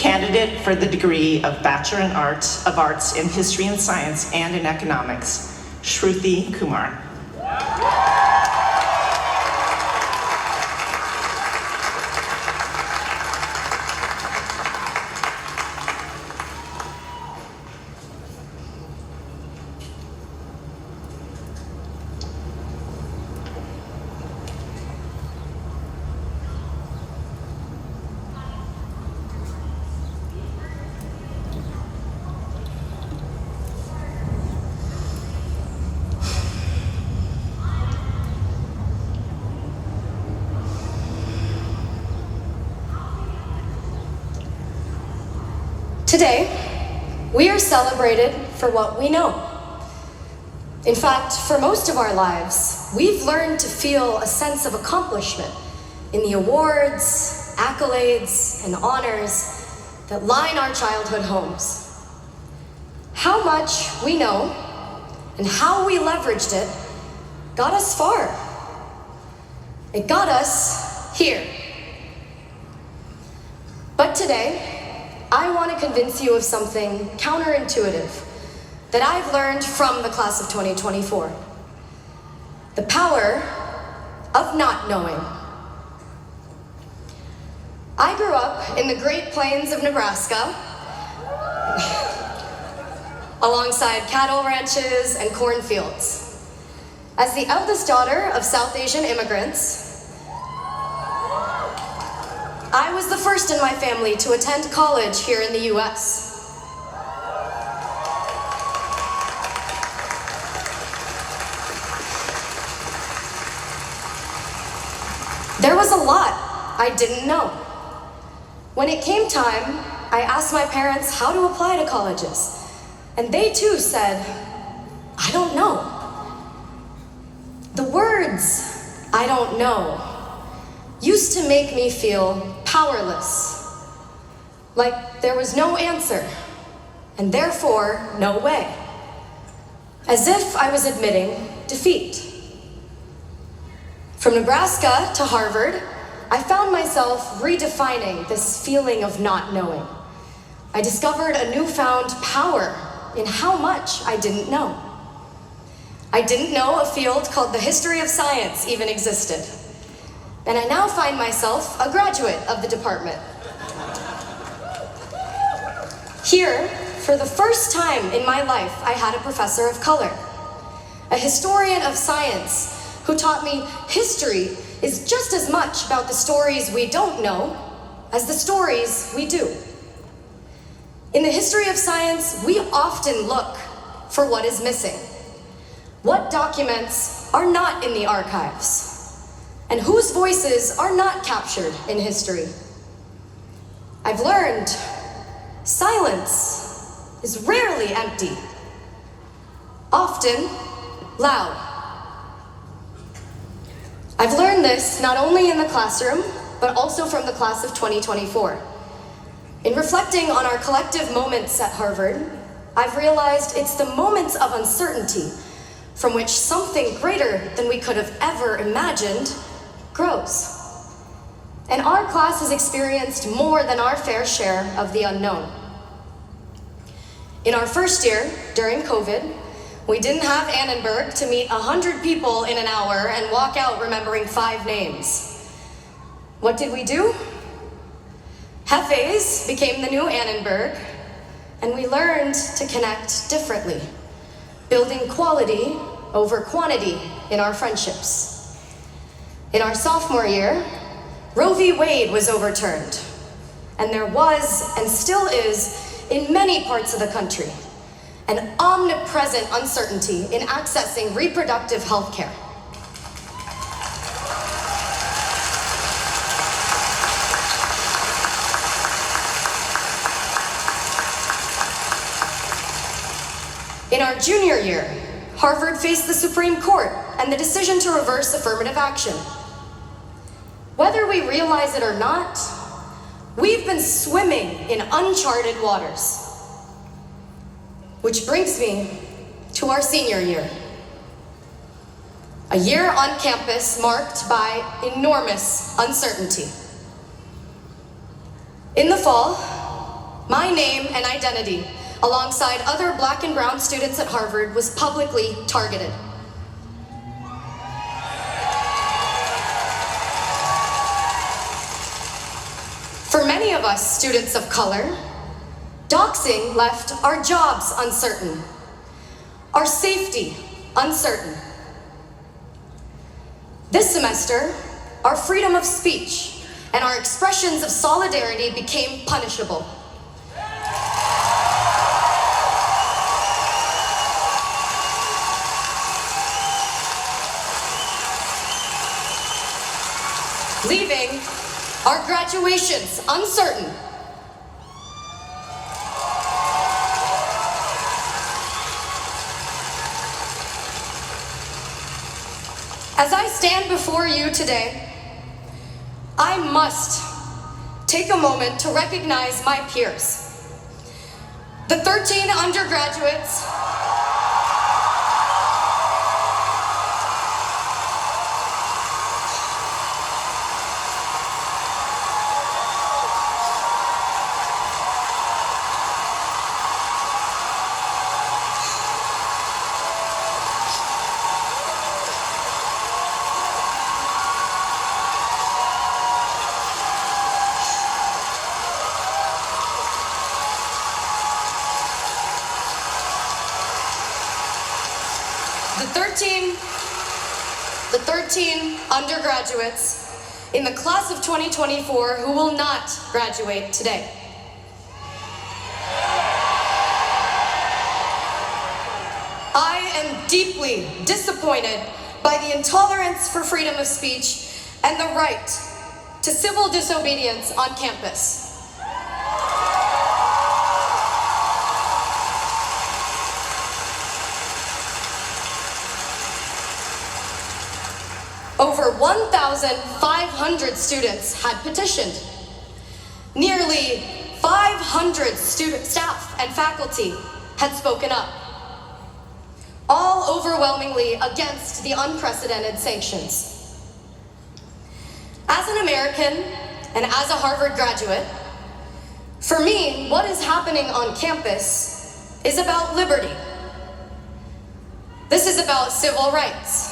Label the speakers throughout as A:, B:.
A: candidate for the degree of Bachelor of Arts in History and Science and in Economics, Shruthi Kumar.
B: Today, we are celebrated for what we know. In fact, for most of our lives, we've learned to feel a sense of accomplishment in the awards, accolades, and honors that line our childhood homes. How much we know and how we leveraged it got us far. It got us here. But today, I want to convince you of something counterintuitive that I've learned from the class of 2024. The power of not knowing. I grew up in the Great Plains of Nebraska, alongside cattle ranches and cornfields. As the eldest daughter of South Asian immigrants, I was the first in my family to attend college here in the US. There was a lot I didn't know. When it came time, I asked my parents how to apply to colleges, and they too said, I don't know. The words, I don't know, used to make me feel powerless, like there was no answer, and therefore no way, as if I was admitting defeat. From Nebraska to Harvard, I found myself redefining this feeling of not knowing. I discovered a newfound power in how much I didn't know. I didn't know a field called the history of science even existed. And I now find myself a graduate of the department. Here, for the first time in my life, I had a professor of color, a historian of science who taught me history is just as much about the stories we don't know as the stories we do. In the history of science, we often look for what is missing, what documents are not in the archives, and whose voices are not captured in history. I've learned silence is rarely empty, often loud. I've learned this not only in the classroom, but also from the class of 2024. In reflecting on our collective moments at Harvard, I've realized it's the moments of uncertainty from which something greater than we could have ever imagined grows. And our class has experienced more than our fair share of the unknown. In our first year, during COVID, we didn't have Annenberg to meet 100 people in an hour and walk out remembering 5 names. What did we do? Hefes became the new Annenberg, and we learned to connect differently, building quality over quantity in our friendships. In our sophomore year, Roe v. Wade was overturned, and there was, and still is, in many parts of the country, an omnipresent uncertainty in accessing reproductive health care. In our junior year, Harvard faced the Supreme Court and the decision to reverse affirmative action. Whether we realize it or not, we've been swimming in uncharted waters. Which brings me to our senior year. A year on campus marked by enormous uncertainty. In the fall, My name and identity, alongside other Black and brown students at Harvard, was publicly targeted. For many of us students of color, doxing left our jobs uncertain, our safety uncertain. This semester, our freedom of speech and our expressions of solidarity became punishable. Leaving our graduations uncertain. As I stand before you today, I must take a moment to recognize my peers. The 13 undergraduates the 13 undergraduates in the class of 2024 who will not graduate today. I am deeply disappointed by the intolerance for freedom of speech and the right to civil disobedience on campus. Over 1,500 students had petitioned. Nearly 500 student staff and faculty had spoken up, all overwhelmingly against the unprecedented sanctions. As an American and as a Harvard graduate, for me, what is happening on campus is about liberty. This is about civil rights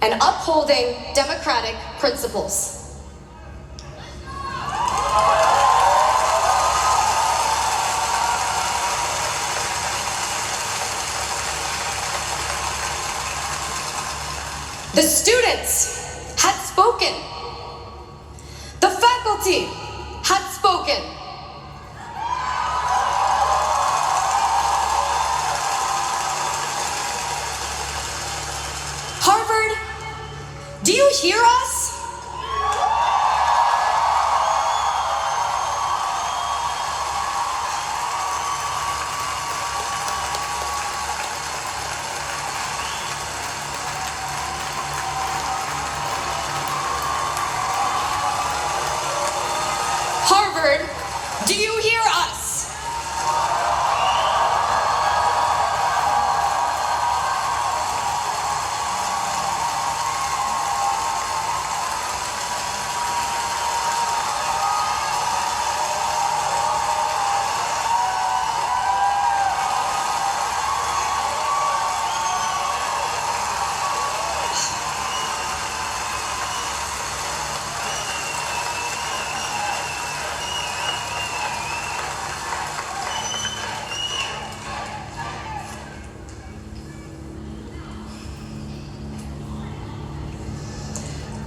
B: and upholding democratic principles. The students had spoken. The faculty had spoken. Harvard, do you hear us? Harvard, do you hear us?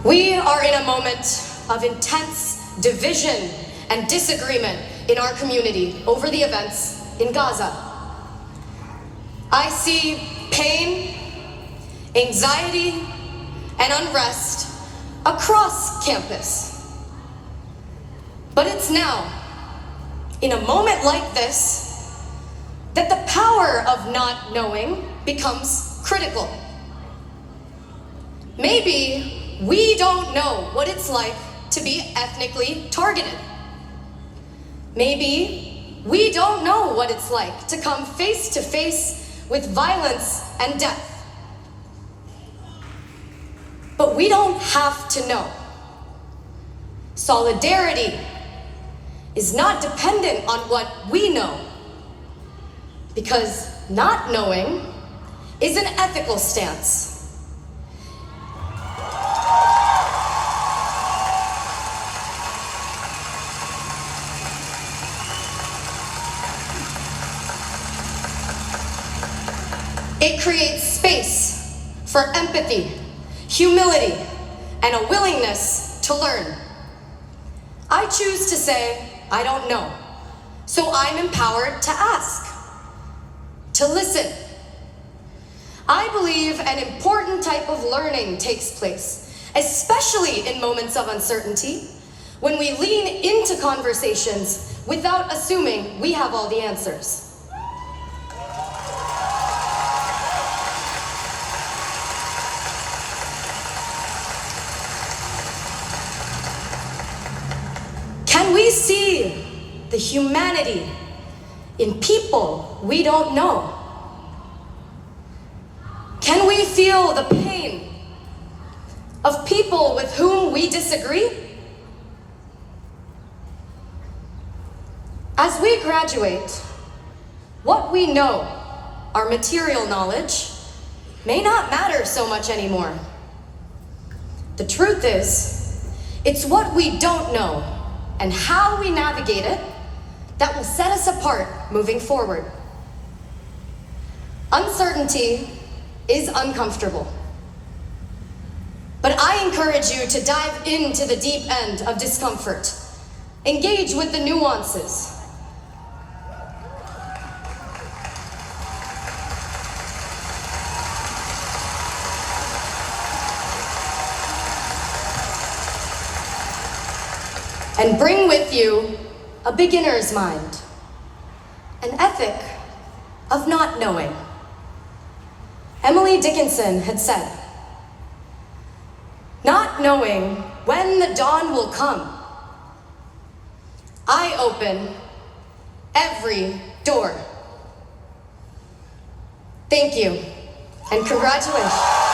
B: We are in a moment of intense division and disagreement in our community over the events in Gaza. I see pain, anxiety, and unrest across campus. But it's now, in a moment like this, that the power of not knowing becomes critical. Maybe we don't know what it's like to be ethnically targeted. Maybe we don't know what it's like to come face to face with violence and death. But we don't have to know. Solidarity is not dependent on what we know, because not knowing is an ethical stance. It creates space for empathy, humility, and a willingness to learn. I choose to say, I don't know, so I'm empowered to ask, to listen. I believe an important type of learning takes place, especially in moments of uncertainty, when we lean into conversations without assuming we have all the answers. Can we see the humanity in people we don't know? Can we feel the pain of people with whom we disagree? As we graduate, what we know, our material knowledge, may not matter so much anymore. The truth is, it's what we don't know and how we navigate it that will set us apart moving forward. Uncertainty is uncomfortable, but I encourage you to dive into the deep end of discomfort. Engage with the nuances. And bring with you a beginner's mind, an ethic of not knowing. Emily Dickinson had said, "Not knowing when the dawn will come, I open every door." Thank you, and congratulations.